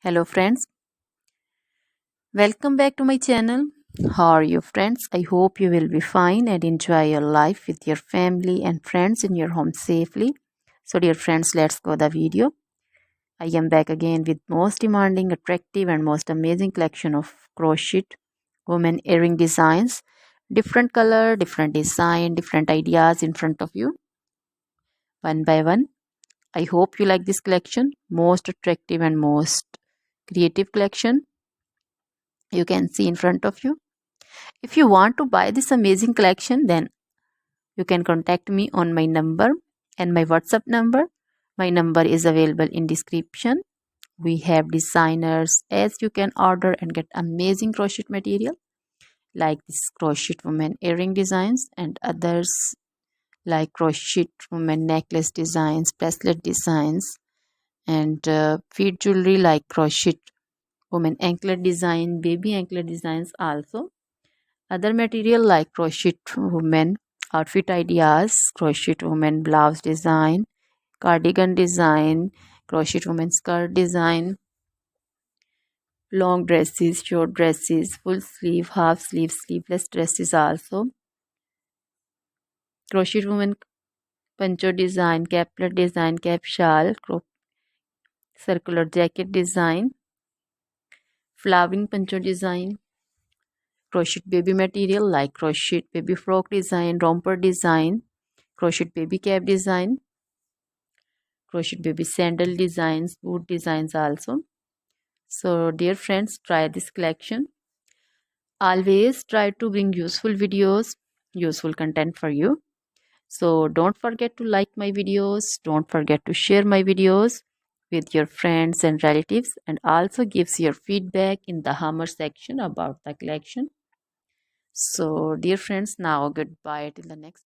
Hello friends, welcome back to my channel. How are you friends? I hope you will be fine and enjoy your life with your family and friends in your home safely. So dear friends, let's go the video. I am back again with most demanding, attractive and most amazing collection of crochet women earring designs. Different color, different design, different ideas in front of you. One by one. I hope you like this collection. Most attractive and most creative collection you can see in front of you. If you want to buy this amazing collection, then you can contact me on my number and my WhatsApp number. My number is available in description. We have designers as you can order and get amazing crochet material like this crochet woman earring designs and others like crochet woman necklace designs, bracelet designs and feet jewelry like crochet woman anklet design, baby anklet designs also. Other material like crochet women outfit ideas, crochet women blouse design, cardigan design, crochet women skirt design, long dresses, short dresses, full sleeve, half sleeve, sleeveless dresses also, crochet women poncho design, caplet design, cap shawl, circular jacket design, flowering poncho design, crochet baby material like crochet baby frock design, romper design, crochet baby cap design, crochet baby sandal designs, boot designs also. So dear friends, try this collection. Always try to bring useful videos, useful content for you. So don't forget to like my videos, don't forget to share my videos with your friends and relatives, and also gives your feedback in the hammer section about the collection. So dear friends, now goodbye till the next